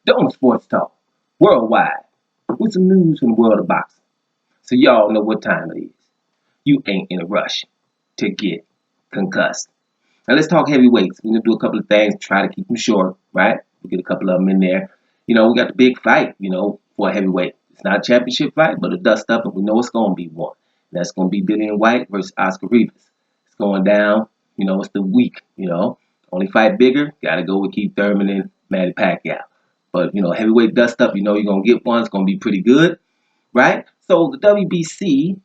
Don't Sports Talk, worldwide, with some news from the world of boxing. So y'all know what time it is. You ain't in a rush to get concussed. Now let's talk heavyweights. We're gonna do a couple of things, try to keep them short, right? We'll get a couple of them in there. We got the big fight, for a heavyweight. It's not a championship fight, but a dust up, and we know it's gonna be one. And that's gonna be Dillian Whyte versus Oscar Rivas. It's going down, it's the week. Only fight bigger, gotta go with Keith Thurman and Manny Pacquiao. But heavyweight dust up, you're gonna get one, it's gonna be pretty good, right? So the WBC,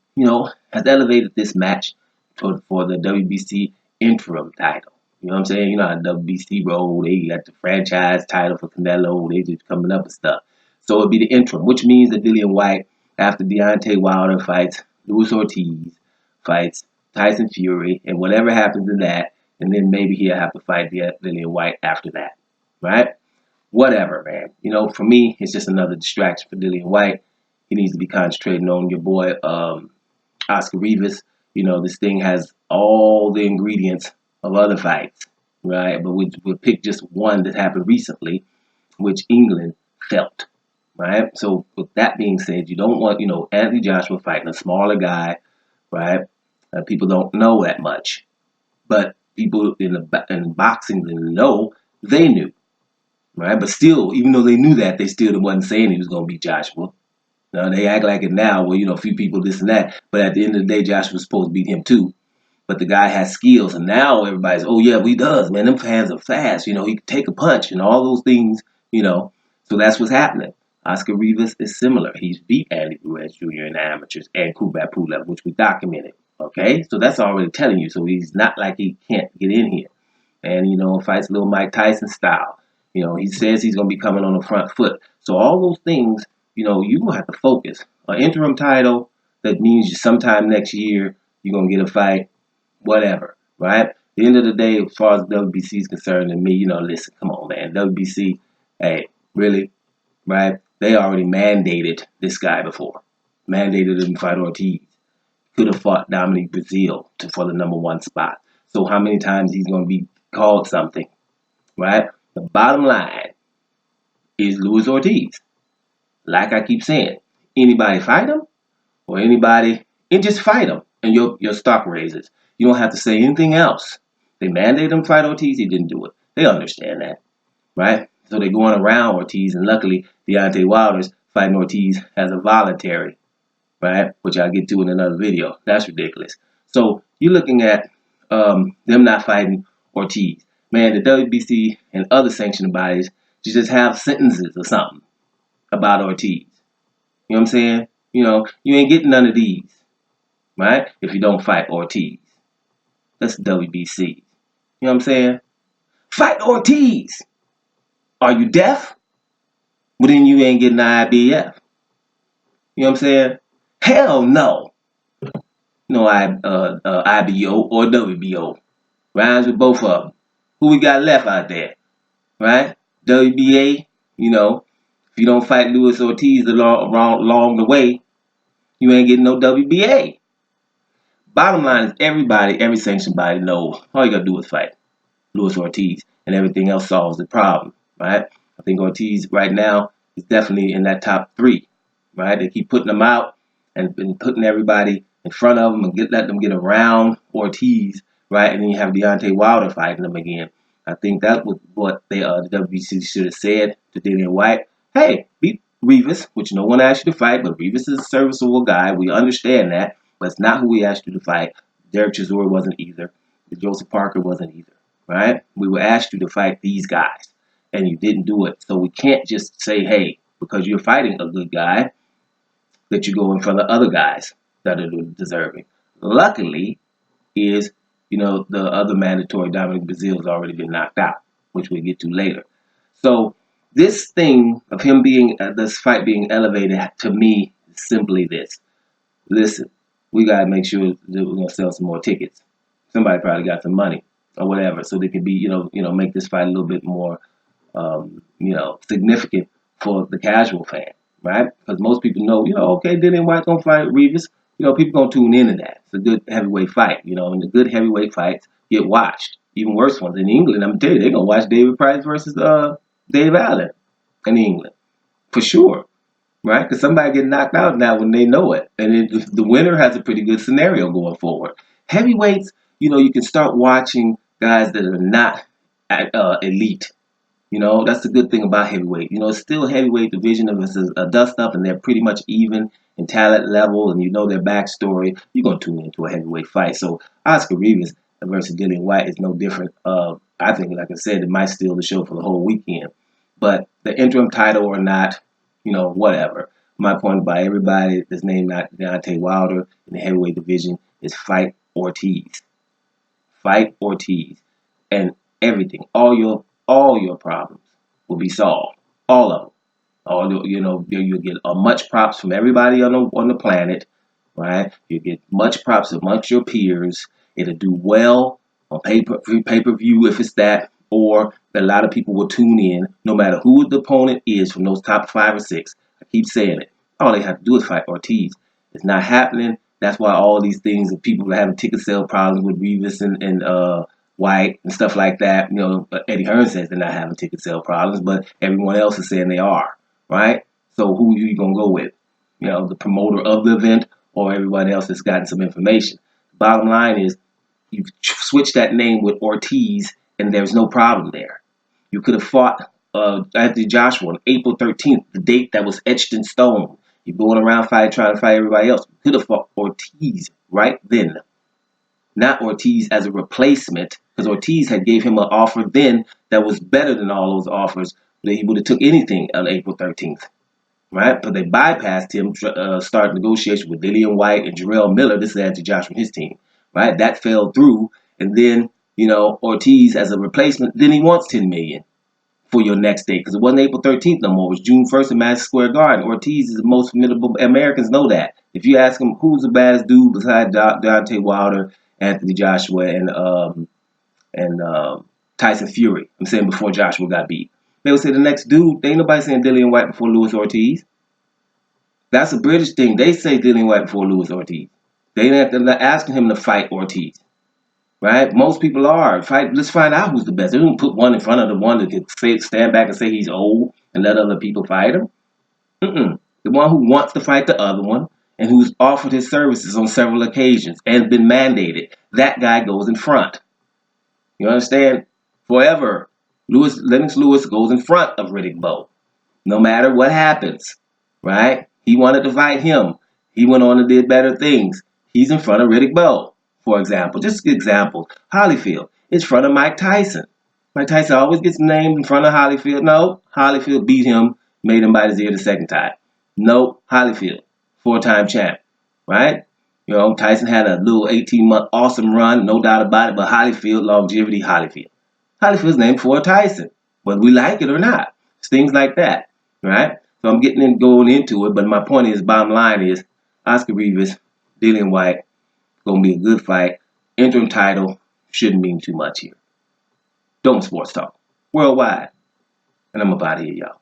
has elevated this match for the WBC interim title. You know what I'm saying? You know how WBC roll, they got the franchise title for Canelo, they just coming up and stuff. So it'd be the interim, which means that Dillian Whyte, after Deontay Wilder fights Luis Ortiz, fights Tyson Fury, and whatever happens in that, and then maybe he'll have to fight Dillian Whyte after that, right? Whatever, man. For me, it's just another distraction for Dillian Whyte. He needs to be concentrating on your boy Oscar Rivas. This thing has all the ingredients of other fights, right? But we'll pick just one that happened recently, which England felt, right? So with that being said, you don't want, Anthony Joshua fighting a smaller guy, right? People don't know that much, but people in boxing that know, they knew, right? But still, even though they knew that, they still wasn't saying he was going to beat Joshua. Now, they act like it now, well, a few people this and that. But at the end of the day, Joshua was supposed to beat him too. But the guy has skills. And now everybody's, oh, yeah, he does, man. Them fans are fast. He can take a punch and all those things. So that's what's happening. Oscar Rivas is similar. He's beat Andy Ruiz Jr. in the amateurs and Kubrat Pulev, which we documented. Okay? So that's already telling you. So he's not like he can't get in here. And, fights little Mike Tyson style. He says he's going to be coming on the front foot. So all those things, you're going to have to focus. An interim title, that means sometime next year, you're going to get a fight, whatever, right? At the end of the day, as far as WBC is concerned, and me, listen, come on, man. WBC, hey, really, right? They already mandated this guy before. Mandated him to fight Ortiz. Could have fought Dominic Brazil for the #1 spot. So how many times he's going to be called something, right? The bottom line is Luis Ortiz. Like I keep saying, anybody fight him or anybody, and just fight him, and your stock raises. You don't have to say anything else. They mandated him to fight Ortiz, he didn't do it. They understand that, right? So they're going around Ortiz, and luckily Deontay Wilder's fighting Ortiz as a voluntary, right? Which I'll get to in another video. That's ridiculous. So you're looking at them not fighting Ortiz. Man, the WBC and other sanctioning bodies just have sentences or something about Ortiz. You know what I'm saying? You ain't getting none of these, right? If you don't fight Ortiz. That's the WBC. You know what I'm saying? Fight Ortiz. Are you deaf? Well, then you ain't getting the IBF. You know what I'm saying? Hell no. No IBO or WBO. Rhymes with both of them. Who we got left out there? Right? WBA, if you don't fight Luis Ortiz along the way, you ain't getting no WBA. Bottom line is every sanctioned body knows all you got to do is fight Luis Ortiz, and everything else solves the problem, right? I think Ortiz right now is definitely in that top 3, right? They keep putting them out and putting everybody in front of them and let them get around Ortiz, right? And then you have Deontay Wilder fighting them again. I think that was what the WBC should have said to Dillian Whyte. Hey, beat Rivas, which no one asked you to fight, but Rivas is a serviceable guy. We understand that, but it's not who we asked you to fight. Derek Chisora wasn't either. Joseph Parker wasn't either, right? We were asked you to fight these guys, and you didn't do it. So we can't just say, hey, because you're fighting a good guy, that you go in front of other guys that are deserving. Luckily, the other mandatory Dominic Brazil has already been knocked out, which we'll get to later. So this thing of him this fight being elevated to me is simply this. Listen, we got to make sure that we're going to sell some more tickets. Somebody probably got some money or whatever, so they can be, make this fight a little bit more, significant for the casual fan, right? Because most people know, okay, Dillian Whyte gonna fight Rivas. People gonna tune into that. It's a good heavyweight fight, and the good heavyweight fights get watched. Even worse ones in England, I'm gonna tell you, they're gonna watch David Price versus Dave Allen. in England, for sure, right? Because somebody get knocked out now when they know it, and the winner has a pretty good scenario going forward. Heavyweights, you can start watching guys that are not elite. That's the good thing about heavyweight. It's still a heavyweight division. If it's a dust up and they're pretty much even in talent level and you know their backstory, you're going to tune into a heavyweight fight. So Oscar Rivas versus Dillian Whyte is no different. I think, like I said, it might steal the show for the whole weekend. But the interim title or not, whatever. My point by everybody that's named Deontay Wilder in the heavyweight division is fight Ortiz. Fight Ortiz. And everything, all your problems will be solved. All of them. You'll get much props from everybody on the planet, right? You get much props amongst your peers. It'll do well on pay-per-view if it's that, or a lot of people will tune in no matter who the opponent is from those top 5 or 6. I keep saying it. All they have to do is fight Ortiz. It's not happening. That's why all these things that people are having ticket sale problems with Rivas and White and stuff like that. Eddie Hearn says they're not having ticket sale problems, but everyone else is saying they are, right? So who are you going to go with? The promoter of the event or everybody else that's gotten some information? Bottom line is you switch that name with Ortiz and there's no problem there. You could have fought Anthony Joshua on April 13th, the date that was etched in stone. You're going around trying to fight everybody else. You could have fought Ortiz right then. Not Ortiz as a replacement, because Ortiz had gave him an offer then that was better than all those offers that he would have took anything on April 13th, right? But they bypassed him, started negotiation with Dillian Whyte and Jarrell Miller. This is Anthony Joshua and his team, right? That fell through, and then Ortiz as a replacement. Then he wants $10 million for your next date because it wasn't April 13th no more. It was June 1st in Madison Square Garden. Ortiz is the most formidable. Americans know that. If you ask them who's the baddest dude besides Deontay Wilder, Anthony Joshua, and Tyson Fury, I'm saying before Joshua got beat, they would say the next dude. Ain't nobody saying Dillian Whyte before Luis Ortiz. That's a British thing. They say Dillian Whyte before Luis Ortiz. They ain't asking him to fight Ortiz. Right? Most people are. Let's find out who's the best. They don't put one in front of the one that can stand back and say he's old and let other people fight him. The one who wants to fight the other one and who's offered his services on several occasions and been mandated, that guy goes in front. You understand? Forever, Lennox Lewis goes in front of Riddick Bowe, no matter what happens. Right? He wanted to fight him. He went on and did better things. He's in front of Riddick Bowe. For example, just examples. Holyfield is in front of Mike Tyson. Mike Tyson always gets named in front of Holyfield. No, Holyfield beat him, made him bite his ear the second time. No, Holyfield, 4-time champ, right? Tyson had a little 18-month awesome run, no doubt about it, but Holyfield, longevity, Holyfield. Holyfield's named for Tyson, whether we like it or not. It's things like that, right? So I'm going into it, but my point is, bottom line is, Oscar Rivas, Dillian Whyte, going to be a good fight. Interim title shouldn't mean too much here. Don't sports talk worldwide. And I'm about here, y'all.